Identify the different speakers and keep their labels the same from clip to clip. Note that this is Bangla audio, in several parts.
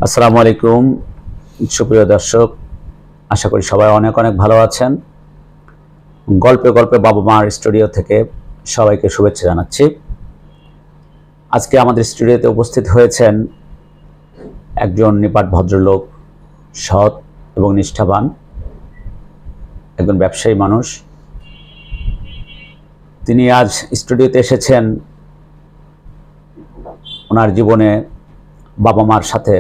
Speaker 1: আসসালামু আলাইকুম সুপ্রিয় দর্শক, আশা করি সবাই অনেক অনেক ভালো আছেন। গল্পে গল্পে বাবা মার স্টুডিও থেকে সবাইকে শুভেচ্ছা জানাচ্ছি। আজকে আমাদের স্টুডিওতে উপস্থিত হয়েছেন একজন নিপাট ভদ্রলোক, সৎ এবং নিষ্ঠাবান একজন ব্যবসায়ী মানুষ। তিনি আজ স্টুডিওতে এসেছেন ওনার জীবনে বাবা মার সাথে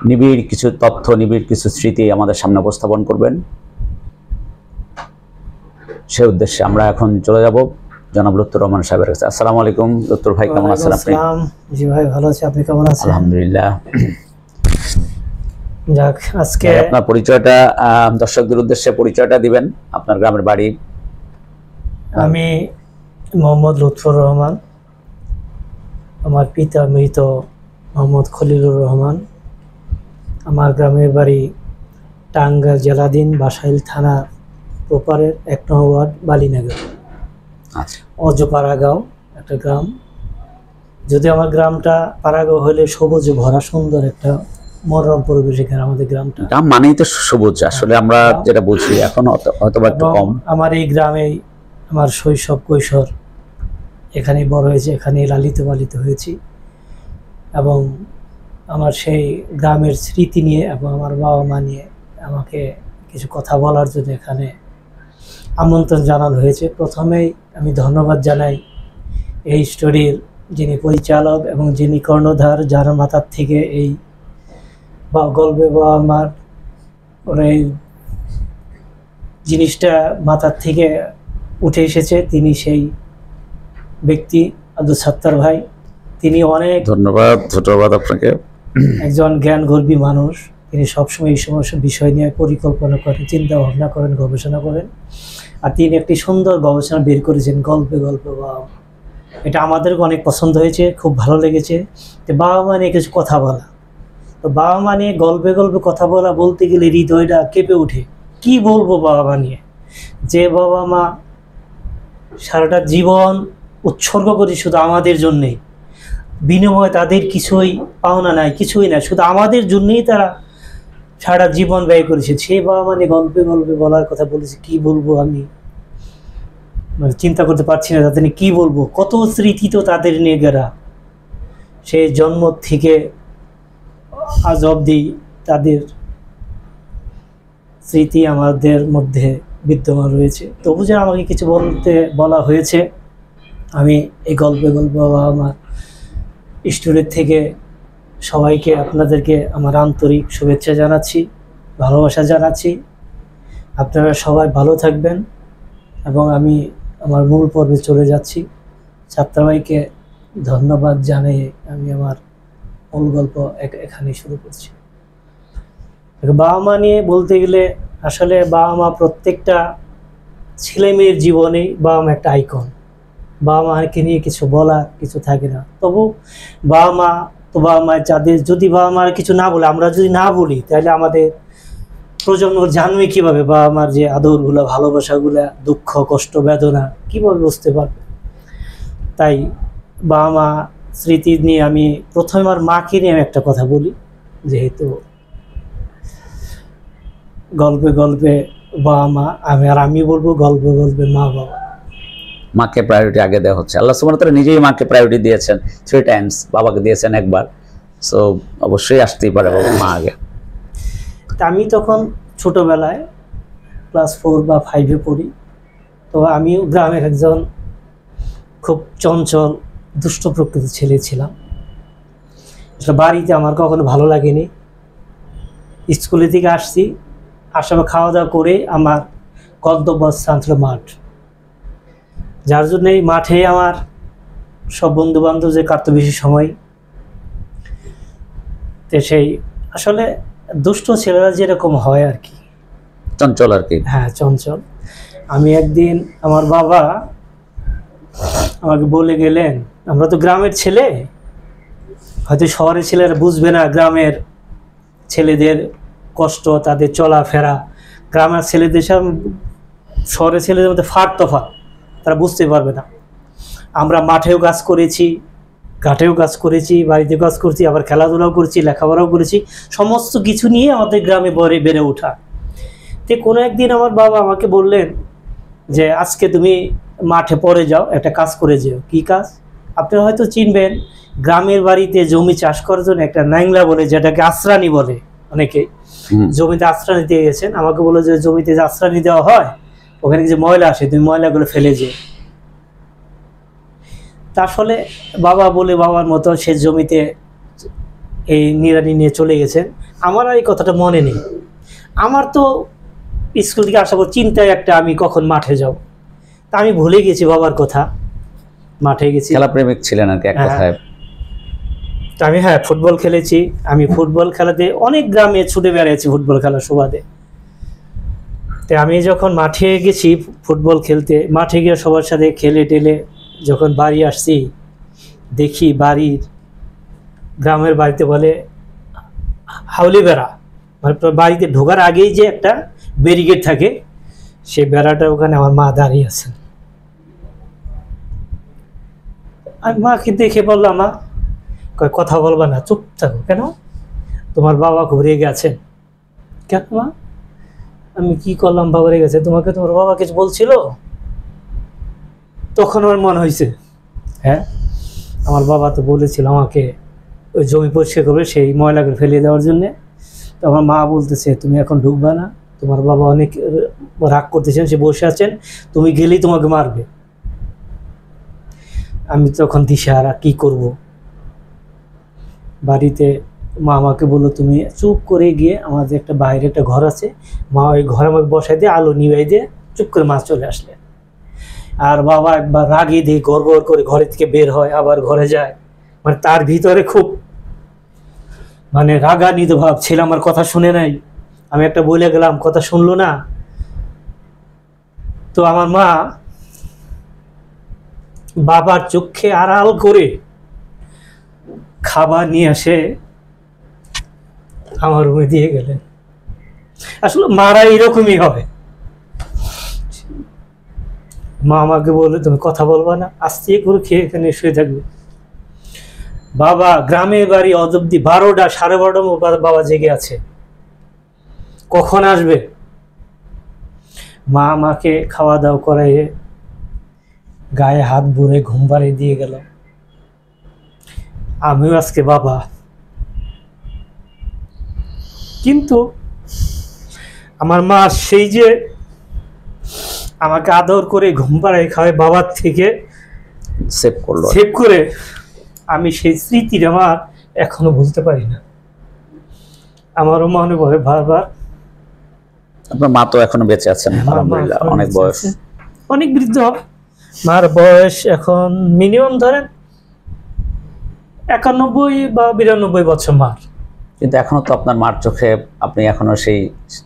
Speaker 1: নিবিড় কিছু তথ্য, নিবিড় কিছু স্মৃতি আমাদের সামনে উপস্থাপন করবেন। সে উদ্দেশ্যে আমরা এখন চলে যাব জনাব লুৎফর রহমান সাহেবের কাছে। আসসালামু আলাইকুম লুৎফর ভাই, কেমন আছেন আপনি?
Speaker 2: জি ভাই, ভালো আছি, আপনি কেমন আছেন?
Speaker 1: আলহামদুলিল্লাহ।
Speaker 2: যাক, আজকে
Speaker 1: আপনার পরিচয়টা দর্শকদের উদ্দেশ্যে পরিচয়টা দিবেন, আপনার গ্রামের বাড়ি।
Speaker 2: আমি মোহাম্মদ লুৎফর রহমান, আমার পিতা মৃত মোহাম্মদ খলিলুর রহমান। আমার গ্রামের বাড়ি টাঙ্গাইল জেলাধীন বাসাইল থানা প্রপারের 1 নং ওয়ার্ড বালিনগর,
Speaker 1: আচ্ছা,
Speaker 2: অজপাড়াগাঁও একটা গ্রাম। যদি আমার গ্রামটা পাড়াগাঁও হলে সবুজে ভরা সুন্দর একটা মনোরম পরিবেশে আমাদের গ্রামটা।
Speaker 1: গ্রাম মানেই তো সবুজ, আসলে আমরা যেটা বুঝি এখন হয়তো একটু কম।
Speaker 2: আমার এই গ্রামেই আমার শৈশব কৈশোর এখানেই বড় হয়েছে, এখানেই লালিত পালিত হয়েছি এবং আমার সেই গ্রামের স্মৃতি নিয়ে এবং আমার বাবা মা নিয়ে আমাকে কিছু কথা বলার জন্য এখানে আমন্ত্রণ জানানো হয়েছে। প্রথমেই আমি ধন্যবাদ জানাই এই স্টোরির যিনি পরিচালক এবং যিনি কর্ণধার, যার মাথার থেকে এই গল্পে বাবা মার এই জিনিসটা মাথার থেকে উঠে এসেছে, তিনি সেই ব্যক্তি আব্দুল সাত্তার ভাই। তিনি অনেক
Speaker 1: ধন্যবাদ আপনাকে।
Speaker 2: একজন জ্ঞানগর্বী মানুষ। তিনি সবসময় এই সমস্ত বিষয় নিয়ে পরিকল্পনা করেন, চিন্তা ভাবনা করেন, গবেষণা করেন। আর তিনি একটি সুন্দর গবেষণা বের করেছেন গল্পে গল্পে বাবা। এটা আমাদেরকে অনেক পছন্দ হয়েছে, খুব ভালো লেগেছে। তো বাবা মা নিয়ে কিছু কথা বলা, তো বাবা মা নিয়ে গল্পে গল্পে কথা বলা বলতে গেলে হৃদয়টা কেঁপে ওঠে। কি বলবো বাবা মা নিয়ে, যে বাবা মা সারাটা জীবন উৎসর্গ করে শুধু আমাদের জন্যেই, বিনিময়ে তাদের কিছুই পাওনা নাই, কিছুই না, শুধু আমাদের জন্যই তারা সারা জীবন ব্যয় করেছে। সেই বাবা মানে গল্পে গল্পে বলার কথা বলেছে। কি বলবো আমি, মানে চিন্তা করতে পারছি না তাদের নিয়ে কি বলবো। কত স্মৃতি তো তাদের নিয়ে গেরা, সেই জন্ম থেকে আজ অবধি তাদের স্মৃতি আমাদের মধ্যে বিদ্যমান রয়েছে। তবু যে আমাকে কিছু বলা হয়েছে, আমি এই গল্পে গল্প আমার স্টুডিও থেকে সবাইকে, আপনাদেরকে আমার আন্তরিক শুভেচ্ছা জানাচ্ছি, ভালোবাসা জানাচ্ছি। আপনারা সবাই ভালো থাকবেন এবং আমি আমার মূল পর্বে চলে যাচ্ছি। ছাত্র ভাইকে ধন্যবাদ জানিয়ে আমি আমার মূল গল্প এখানেই শুরু করছি। বাবা মা নিয়ে বলতে গেলে আসলে বাবা মা প্রত্যেকটা ছেলে মেয়ের জীবনেই বাবা মা একটা আইকন। বাবা মাকে নিয়ে কিছু বলার কিছু থাকে না। তবু বাবা মা তো বাবা মায়ের যাদের, যদি বাবা মার কিছু না বলে, আমরা যদি না বলি, তাহলে আমাদের প্রজন্ম জানবে কীভাবে বাবা মার যে আদরগুলো, ভালোবাসাগুলো, দুঃখ কষ্ট বেদনা কীভাবে বুঝতে পারবে। তাই বাবা মা স্মৃতি নিয়ে আমি প্রথমে আমার মাকে নিয়ে আমি একটা কথা বলি। যেহেতু গল্পে গল্পে বাবা মা, আমি বলবো গল্পে গল্পে মা বাবা।
Speaker 1: মাকে প্রায়োরিটি আগে দেওয়া হচ্ছে। আল্লাহ সুবহানাহু ওয়া তাআলা নিজেই মাকে প্রায়োরিটি দিয়েছেন 3 টাইমস, বাবাকে দিয়েছেন একবার। সো অবশ্যই আসতেই পারে মা আগে।
Speaker 2: তা আমি তখন ছোটোবেলায় ক্লাস 4 বা 5-এ পড়ি। তো আমিও গ্রামের একজন খুব চঞ্চল দুষ্ট প্রকৃতির ছেলে ছিলাম। বাড়িতে আমার কখনো ভালো লাগেনি। স্কুলে থেকে আসছি, আসার খাওয়া দাওয়া করে আমার গন্তব্যস্থান ছিল মাঠ, যার জন্য এই মাঠে আমার সব বন্ধু বান্ধব যে কাটতো বেশি সময়। তো সেই আসলে দুষ্ট ছেলেরা যেরকম হয় আর কি,
Speaker 1: চঞ্চল আর কি।
Speaker 2: হ্যাঁ, চঞ্চল। আমি একদিন, আমার বাবা আমাকে বলে গেলেন, আমরা তো গ্রামের ছেলে, হয়তো শহরের ছেলেরা বুঝবে না গ্রামের ছেলেদের কষ্ট, তাদের চলাফেরা। গ্রামের ছেলেদের সাথে শহরের ছেলেদের মধ্যে ফাট তফাৎ, তারা বুঝতে পারবে না। আমরা মাঠেও কাজ করেছি, ঘাটেও কাজ করেছি, বাড়িতে কাজ করছি, আবার খেলাধুলাও করছি, লেখাপড়াও করেছি, সমস্ত কিছু নিয়ে আমাদের গ্রামে বেড়ে ওঠা। তো কোনো একদিন আমার বাবা আমাকে বললেন যে আজকে তুমি মাঠে পড়ে যাও, একটা কাজ করে যেও। কি কাজ? আপনি হয়তো চিনবেন, গ্রামের বাড়িতে জমি চাষ করার জন্য একটা ন্যাংলা বলে, যেটাকে আশ্রানি বলে অনেকে, জমিতে আশ্রানি দিয়ে গেছেন। আমাকে বললো যে জমিতে যে আশ্রানি দেওয়া হয়, ওখানে যে ময়লা আসে, তুমি ময়লাগুলো ফেলে যেও। তার ফলে বাবা বলে বাবার মতো সে জমিতে এই নিড়ানি নিয়ে চলে গেছেন। আমার আর এই কথাটা মনে নেই। আমার তো স্কুল থেকে আসার পর চিন্তায় একটা, আমি কখন মাঠে যাব। তা আমি ভুলে গেছি বাবার কথা, মাঠে গেছি।
Speaker 1: খেলা প্রেমিক ছিলেন আর কি এক কথায়।
Speaker 2: তা আমি ফুটবল খেলেছি। আমি ফুটবল খেলাতে অনেক গ্রামে ছুটে বেড়াচ্ছি ফুটবল খেলার সুবাদে। তো আমি যখন মাঠে গেছি ফুটবল খেলতে, মাঠে গিয়ে সবার সাথে খেলে টেলে যখন বাড়ি আসছি, দেখি গ্রামের বাড়িতে বলে হাউলি বেড়া, মানে বাড়িতে ঢোকার আগেই যে একটা ব্যারিকেড থাকে, সেই বেড়াটা ওখানে আমার মা দাঁড়িয়ে আছেন। আমি মাকে দেখে বললাম, মা কথা বলবা না, চুপ থাকো। কেন? তোমার বাবা খুব রেগে গেছেন। কেন মা? আমি কি করলাম বাবা রেগে গেছে? তোমাকে তোমার বাবা কিছু বলছিল? তখন আমার মনে হয়েছে, হ্যাঁ, আমার বাবা তো বলেছিল আমাকে ওই জমি পরিষ্কার করবে, সেই ময়লাকে ফেলিয়ে দেওয়ার জন্যে। তো আমার মা বলতেছে তুমি এখন ঢুকবা না, তোমার বাবা অনেক রাগ করতেছেন, সে বসে আছেন, তুমি গেলেই তোমাকে মারবে। আমি তখন দিশাহারা, কি করব। বাড়িতে মা আমাকে বললো তুমি চুপ করে গিয়ে আমাদের একটা বাইরে একটা ঘর আছে, মা ওই ঘরে আমাকে বসাই দিয়ে আলো নিভাই দিয়ে চুপ করে মা চলে আসলেন। আর বাবা একবার রাগে দিয়ে গড়গড় করে ঘরে থেকে বের হয়, আবার ঘরে যায়। মানে তার ভিতরে খুব মানে রাগান্বিত ভাব, ছেলে আমার কথা শুনে নাই, আমি একটা বলে গেলাম কথা শুনলো না। তো আমার মা বাবার চোখে আড়াল করে খাবার নিয়ে আসে আমার রুমে দিয়ে গেলেন। আসলে মারা এরকমই হবে। মা আমাকে বললো তুমি কথা বলবা না, আস্তে করে খেয়ে এখানে শুয়ে থাকবে। বাবা গ্রামের বাড়ি অবধি 12টা 12:30 বাবা জেগে আছে, কখন আসবে। মা আমাকে খাওয়া দাওয়া করাইয়ে গায়ে হাত ভরে ঘুম পাড়িয়ে দিয়ে গেল। আমিও আজকে বাবা, কিন্তু আমার মা সেই যে আমাকে আদর করে ঘুম পাড়ায় খাওয়ায় বাবার থেকে সেভ করে, আমি সেই স্মৃতির আমার এখনো ভুলতে পারি না। আমারও মনে পড়ে বারবার।
Speaker 1: আপনার মা তো এখনো বেঁচে আছেন আলহামদুলিল্লাহ, অনেক বয়স,
Speaker 2: অনেক বৃদ্ধ। মার বয়স এখন মিনিমাম ধরেন 91 বা 92 বছর মার।
Speaker 1: কিন্তু এখনো তো আপনার মার চোখে আপনি এখনো সেই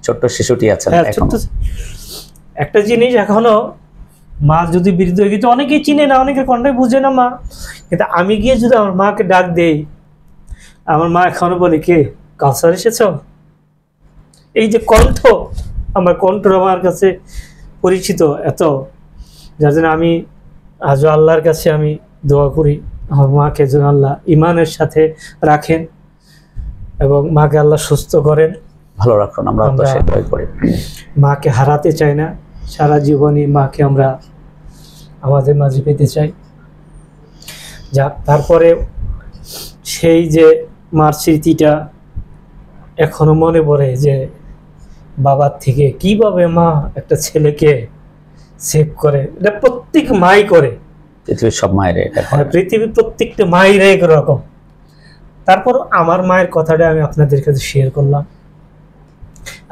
Speaker 1: ছোট্ট শিশুটি আছেন।
Speaker 2: একটা জিনিস, এখনো মা যদি বৃদ্ধ হয়ে গেছে, অনেকেই চিনে না, অনেকে কণ্ঠাই বুঝে না মা, কিন্তু আমি গিয়ে যদি আমার মাকে ডাক দেই, আমার মা এখনো বলে কে কাউসার এসেছ। এই যে কণ্ঠ, আমার কণ্ঠ আমার কাছে পরিচিত এত, যার জন্য আমি আজও আল্লাহর কাছে আমি দোয়া করি আমার মাকে যেন আল্লাহ ইমানের সাথে রাখেন এবং মাকে আল্লাহ সুস্থ করেন,
Speaker 1: ভালো রাখুন। আমরা তো সেটাই করি।
Speaker 2: মাকে হারাতে চাই না, সারা জীবনই মাকে আমরা আমাদের মাঝে পেতে চাই। যাক, তারপরে সেই যে মার স্মৃতিটা এখনো মনে পড়ে, যে বাবার থেকে কিভাবে মা একটা ছেলেকে সেভ করে। এটা প্রত্যেক মাই করে,
Speaker 1: পৃথিবীর সব মায়ের এটা।
Speaker 2: পৃথিবীর প্রত্যেকটা মায়ের একরকম। তারপর আমার মায়ের কথাটা আমি আপনাদের কাছে শেয়ার করলাম।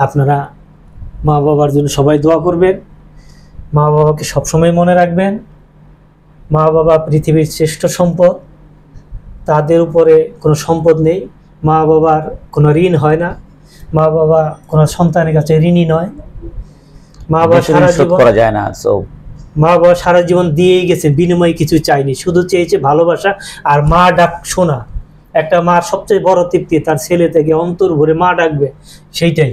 Speaker 2: আপনারা মা বাবার জন্য সবাই দোয়া করবেন, মা বাবাকে সবসময় মনে রাখবেন। মা বাবা পৃথিবীর শ্রেষ্ঠ সম্পদ, তাদের উপরে কোনো সম্পদ নেই। মা বাবার কোনো ঋণ হয় না, মা বাবা কোনো সন্তানের কাছে ঋণী নয়। মা বাবা সারা জীবন
Speaker 1: করা যায় না।
Speaker 2: মা বাবা সারা জীবন দিয়েই গেছে, বিনিময়ে কিছু চাইনি, শুধু চেয়েছে ভালোবাসা আর মা ডাক শোনা। একটা মার সবচেয়ে বড় তৃপ্তি তার ছেলে থেকে অন্তর ভরে মা ডাকবে, সেইটাই।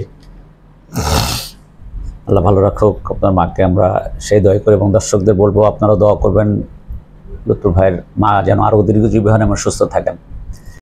Speaker 1: আল্লাহ ভালো রাখুক আপনার মাকে, আমরা সেই দোয়া করি। এবং দর্শকদের বলবো আপনারা দোয়া করবেন লুৎফর ভাইয়ের মা যেন আরও দীর্ঘজীবী হন এবং সুস্থ থাকেন।